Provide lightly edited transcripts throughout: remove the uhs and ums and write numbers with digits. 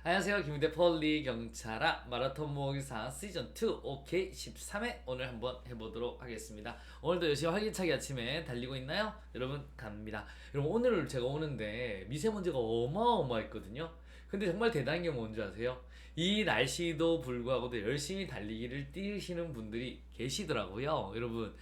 안녕하세요. 김대 폴리 경찰아 마라톤 모의사 시즌2 OK 13회 오늘 한번 해보도록 하겠습니다. 오늘도 열심히 활기차게 아침에 달리고 있나요? 여러분 갑니다. 여러분 오늘 제가 오는데 미세먼지가 어마어마했거든요. 근데 정말 대단한 게 뭔지 아세요? 이 날씨도 불구하고도 열심히 달리기를 뛰시는 분들이 계시더라고요. 여러분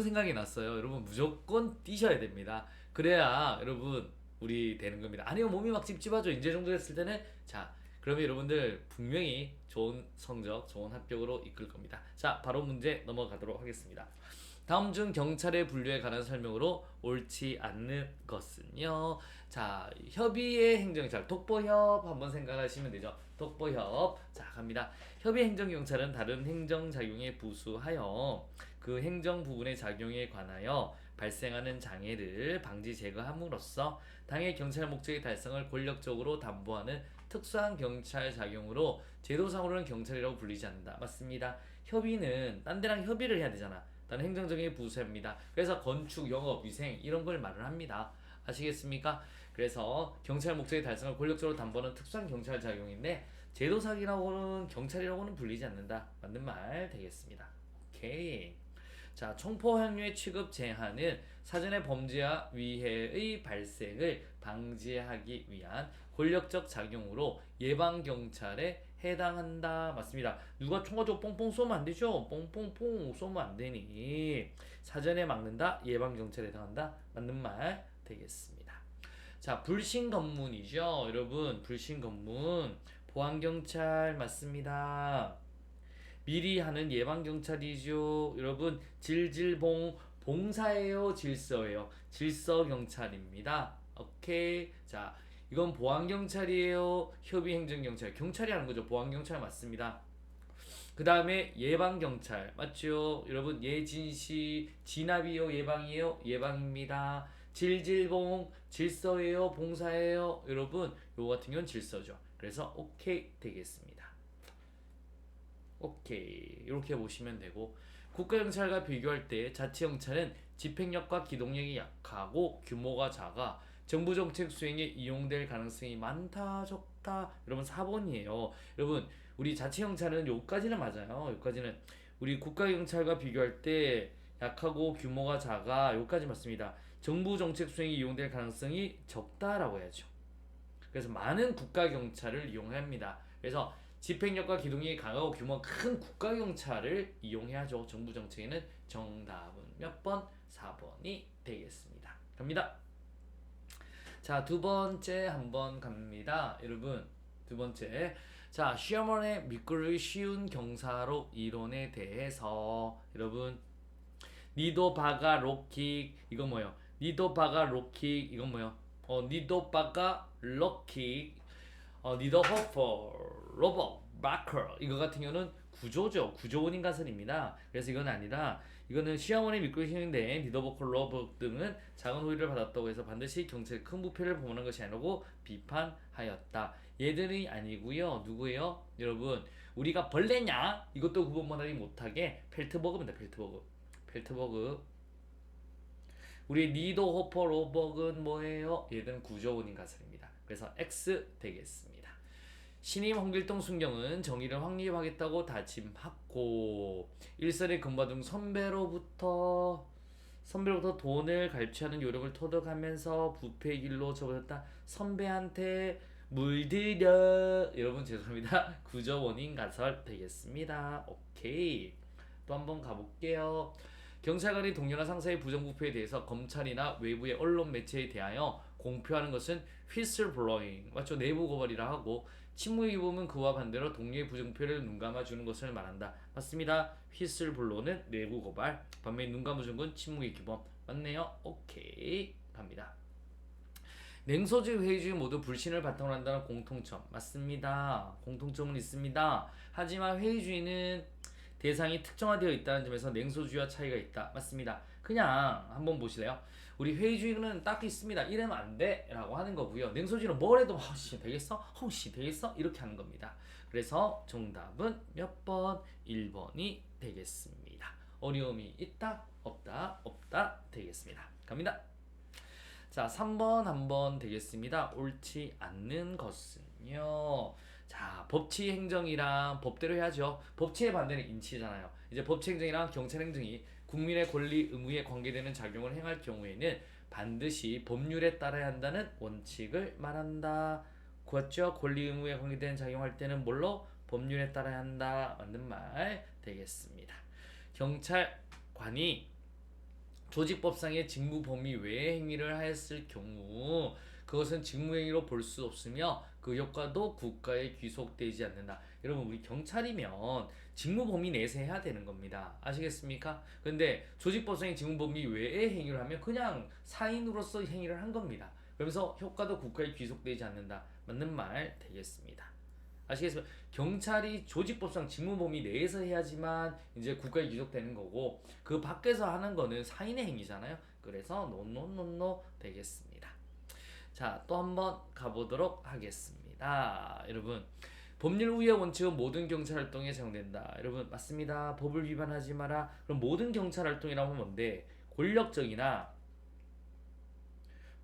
생각이 났어요. 여러분 무조건 뛰셔야 됩니다. 그래야 여러분 우리 되는 겁니다. 아니요, 몸이 막 찝찝하죠. 이제 정도 됐을 때는 자, 그러면 여러분들 분명히 좋은 성적, 좋은 합격으로 이끌 겁니다. 자, 바로 문제 넘어가도록 하겠습니다. 다음 중 경찰의 분류에 관한 설명으로 옳지 않는 것은요. 자, 협의의 행정경찰, 독보협 한번 생각하시면 되죠. 독보협. 자, 갑니다. 협의 행정경찰은 다른 행정작용에 부수하여 그 행정 부분의 작용에 관하여 발생하는 장애를 방지 제거함으로써 당의 경찰 목적의 달성을 권력적으로 담보하는 특수한 경찰 작용으로 제도상으로는 경찰이라고 불리지 않는다. 맞습니다. 협의는 딴 데랑 협의를 해야 되잖아. 다른 행정적인 부서입니다. 그래서 건축, 영업, 위생 이런 걸 말을 합니다. 아시겠습니까? 그래서 경찰 목적의 달성을 권력적으로 담보하는 특수한 경찰 작용인데 제도상이라고는 경찰이라고는 불리지 않는다. 맞는 말 되겠습니다. 오케이. 자, 총포항류의 취급 제한은 사전에 범죄와 위해의 발생을 방지하기 위한 권력적 작용으로 예방 경찰에 해당한다. 맞습니다. 누가 총 가지고 뽕뽕 쏘면 안 되죠. 뽕뽕뽕 쏘면 안 되니 사전에 막는다. 예방 경찰에 해당한다. 맞는 말 되겠습니다. 자, 불신 검문이죠. 여러분, 불신 검문 보안 경찰 맞습니다. 미리 하는 예방 경찰이죠. 여러분, 질질봉 봉사예요, 질서예요. 질서 경찰입니다. 오케이. 자, 이건 보안 경찰이에요. 협의 행정 경찰. 경찰이 하는 거죠. 보안 경찰 맞습니다. 그 다음에 예방 경찰 맞죠? 여러분, 예진시 진압이요, 예방이요, 예방입니다. 질질봉 질서예요, 봉사예요. 여러분, 요거 같은 경우는 질서죠. 그래서 오케이 되겠습니다. 오케이, 이렇게 보시면 되고, 국가경찰과 비교할 때 자치경찰은 집행력과 기동력이 약하고 규모가 작아 정부 정책 수행에 이용될 가능성이 많다 적다. 여러분 4번이에요. 여러분, 우리 자치경찰은 요까지는 맞아요. 요까지는 우리 국가경찰과 비교할 때 약하고 규모가 작아, 요까지 맞습니다. 정부 정책 수행에 이용될 가능성이 적다라고 해야죠. 그래서 많은 국가경찰을 이용합니다. 그래서 집행력과 기동력이 강하고 규모가 큰 국가경찰을 이용해야죠. 정부 정책에는. 정답은 몇 번? 4번이 되겠습니다. 갑니다. 자, 두 번째 한번 갑니다. 여러분, 두 번째. 자, 시어머니의 미끄러기 쉬운 경사로 이론에 대해서 여러분, 니도 바가 록킥 이건 뭐예요? 니도 바가 록킥 이건 뭐예요? 니도 바가 록킥 니더 허퍼 로버 마커 이거 같은 경우는 구조죠. 구조원인 가설입니다. 그래서 이건 아니라 이거는 시어머니 믿고 시는데 니더버컬 로버 등은 작은 호의를 받았다고 해서 반드시 경찰 큰 부패를 범하는 것이 아니라고 비판하였다. 얘들이 아니고요. 누구예요? 여러분, 우리가 벌레냐? 이것도 구분하지 못하게 펠트버그입니다. 펠트버그. 우리 니도 호퍼 로버는 뭐예요? 얘들은 구조원인 가설입니다. 그래서 X 되겠습니다. 신임 홍길동 순경은 정의를 확립하겠다고 다짐하고 일선의 금바등 선배로부터 돈을 갈취하는 요령을 터득하면서 부패의 길로 접어들었다. 선배한테 물들여. 여러분 죄송합니다. 구조원인 가설 되겠습니다. 오케이. 또 한번 가볼게요. 경찰관이 동료나 상사의 부정부패에 대해서 검찰이나 외부의 언론 매체에 대하여 공표하는 것은 whistleblowing 맞죠? 내부 고발이라 하고, 침묵의 기범은 그와 반대로 동료의 부정표를 눈감아주는 것을 말한다. 맞습니다. whistleblow는 내부 고발, 반면 눈 감아주는 건 침묵의 기범. 맞네요. 오케이. 갑니다. 냉소주의, 회의주의 모두 불신을 바탕으로 한다는 공통점. 맞습니다. 공통점은 있습니다. 하지만 회의주의는 대상이 특정화되어 있다는 점에서 냉소주의와 차이가 있다. 맞습니다. 그냥 한번 보실래요? 우리 회의주의는 딱 있습니다. 이러면 안 돼 라고 하는 거고요. 냉소주의는 뭘 해도 허씨 되겠어? 허씨 되겠어? 이렇게 하는 겁니다. 그래서 정답은 몇 번? 1번이 되겠습니다. 어려움이 있다? 없다? 없다 되겠습니다. 갑니다. 자, 3번 한번 되겠습니다. 옳지 않는 것은 거거든요. 자, 법치 행정이랑 법대로 해야죠. 법치의 반대는 인치잖아요. 이제 법치 행정이랑 경찰 행정이 국민의 권리 의무에 관계되는 작용을 행할 경우에는 반드시 법률에 따라야 한다는 원칙을 말한다. 그렇죠? 권리 의무에 관계되는 작용할 때는 뭘로? 법률에 따라야 한다. 맞는 말 되겠습니다. 경찰관이 조직법상의 직무 범위 외의 행위를 하였을 경우 그것은 직무행위로 볼 수 없으며 그 효과도 국가에 귀속되지 않는다. 여러분 우리 경찰이면 직무 범위 내에서 해야 되는 겁니다. 아시겠습니까? 근데 조직법상의 직무 범위 외의 행위를 하면 그냥 사인으로서 행위를 한 겁니다. 그러면서 효과도 국가에 귀속되지 않는다. 맞는 말 되겠습니다. 아시겠습니까? 경찰이 조직법상 직무 범위 내에서 해야지만 이제 국가에 귀속되는 거고 그 밖에서 하는 거는 사인의 행위잖아요. 그래서 노노노노 되겠습니다. 자, 또 한번 가보도록 하겠습니다. 여러분, 법률 우위의 원칙은 모든 경찰 활동에 적용된다. 여러분, 맞습니다. 법을 위반하지 마라. 그럼 모든 경찰 활동이라고 하면 뭔데? 권력적이나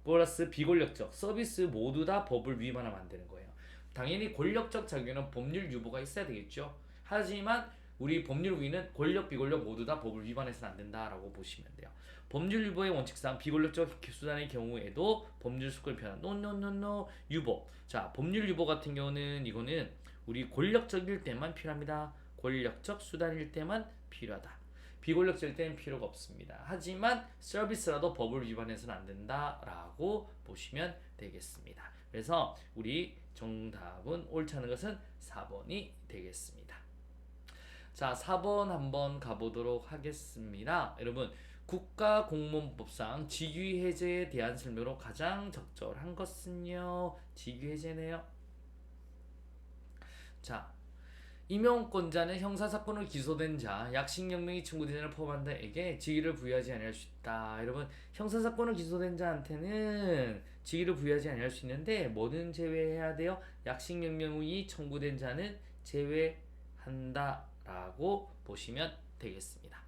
플러스 비권력적 서비스 모두 다 법을 위반하면 안 되는 거예요. 당연히 권력적 작용은 법률 유보가 있어야 되겠죠. 하지만 우리 법률 위는 권력 비권력 모두 다 법을 위반해서는 안 된다라고 보시면 돼요. 법률 유보의 원칙상 비권력적 수단의 경우에도 법률 수권을 표현한 노노노노 유보. 자, 법률 유보 같은 경우는 이거는 우리 권력적일 때만 필요합니다. 권력적 수단일 때만 필요하다. 비권력적일 때는 필요가 없습니다. 하지만 서비스라도 법을 위반해서는 안 된다라고 보시면 되겠습니다. 그래서 우리 정답은 옳지 않은 것은 4번이 되겠습니다. 자, 4번 한번 가보도록 하겠습니다. 여러분, 국가공무원법상 직위해제에 대한 설명으로 가장 적절한 것은요, 직위해제네요. 자, 임용권자는 형사사건으로 기소된 자, 약식명령이 청구된 자를 포함한 자에게 직위를 부여하지 아니할 수 있다. 여러분, 형사사건으로 기소된 자한테는 직위를 부여하지 아니할 수 있는데 뭐는 제외해야 돼요? 약식명령이 청구된 자는 제외한다라고 보시면 되겠습니다.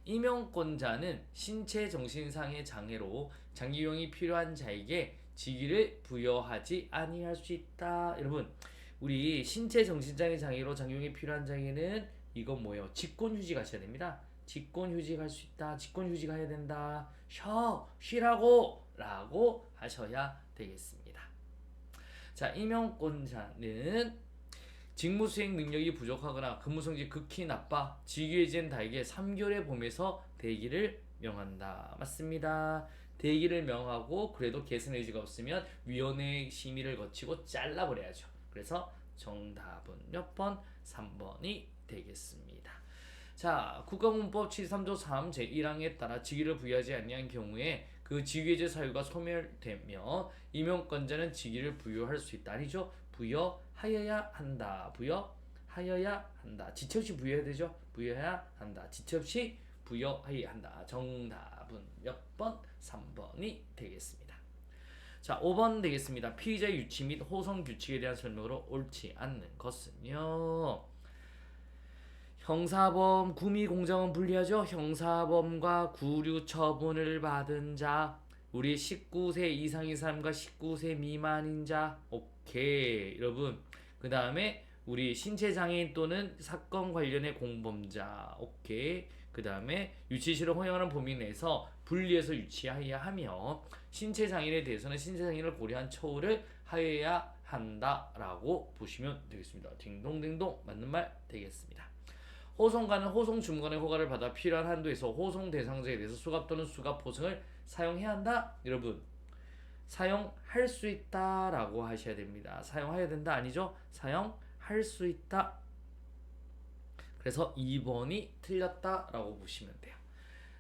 임용권자는 신체 정신상의 장애로 장기용이 필요한 자에게 직위를 부여하지 아니할 수 있다. 여러분, 우리 신체 정신장애 장애로 장용이 필요한 장애는 이건 뭐예요? 직권휴직 하셔야 됩니다. 직권휴직 할 수 있다. 직권휴직 해야 된다. 쉬라고 라고 하셔야 되겠습니다. 자, 임용권자는 직무수행 능력이 부족하거나 근무성질이 극히 나빠 직위해제된 자에게 3개월의 봄에서 대기를 명한다. 맞습니다. 대기를 명하고 그래도 개선 의지가 없으면 위원회 심의를 거치고 잘라버려야죠. 그래서 정답은 몇 번? 3번이 되겠습니다. 자, 국가공무법 73조 3 제1항에 따라 직위를 부여하지 아니한 경우에 그 직위해제 사유가 소멸되며 임용권자는 직위를 부여할 수 있다. 아니죠? 부여하여야 한다. 부여하여야 한다. 지체 없이 부여해야 되죠? 부여해야 한다. 지체 없이 부여해야 한다. 정답은 몇 번? 3번이 되겠습니다. 자, 5번 되겠습니다. 피의자 유치 및 호송 규칙에 대한 설명으로 옳지 않는 것은요. 형사범, 구미공정은 분리하죠. 형사범과 구류 처분을 받은 자, 우리 19세 이상인 사람과 19세 미만인 자, 오케이. 여러분, 그 다음에 우리 신체장애인 또는 사건 관련의 공범자, 오케이. 그 다음에 유치시를 허용하는 범위 내에서 분리해서 유치하여야 하며 신체장애인에 대해서는 신체장애인을 고려한 처우를 하여야 한다라고 보시면 되겠습니다. 딩동딩동 맞는 말 되겠습니다. 호송관은 호송 주무관의 허가를 받아 필요한 한도에서 호송 대상자에 대해서 수갑 또는 수갑 포승을 사용해야 한다. 여러분, 사용할 수 있다라고 하셔야 됩니다. 사용해야 된다 아니죠? 사용할 수 있다. 그래서 2번이 틀렸다라고 보시면 돼요.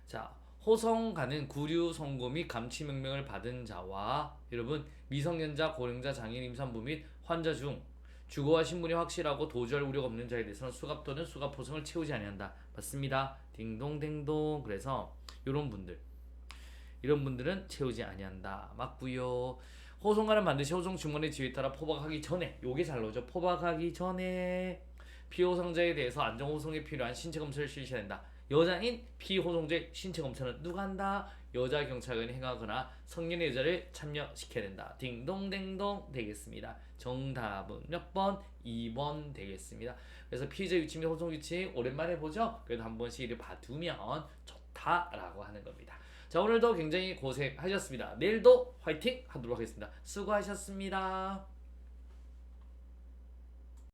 자, 호송관은 구류 선고 및 감치 명령을 받은 자와 여러분 미성년자, 고령자, 장애인, 임산부 및 환자 중 주거와 신분이 확실하고 도주할 우려가 없는 자에 대해서는 수갑 또는 수갑 포승을 채우지 아니한다. 맞습니다. 딩동댕동. 그래서 이런 분들은 채우지 아니한다. 맞고요. 호송관은 반드시 호송 주문의 지위에 따라 포박하기 전에 요게 잘 나오죠. 포박하기 전에 피호송자에 대해서 안전호송에 필요한 신체 검사를 실시해야 된다. 여자인 피호송자의 신체 검사는 누가 한다? 여자 경찰관이 행하거나 성년의 여자를 참여시켜야 된다. 딩동댕동 되겠습니다. 정답은 몇 번? 2번 되겠습니다. 그래서 피의자 유치 및 호송 유치 오랜만에 보죠? 그래도 한 번씩 이를 봐두면 좋다라고 하는 겁니다. 자, 오늘도 굉장히 고생하셨습니다. 내일도 화이팅 하도록 하겠습니다. 수고하셨습니다.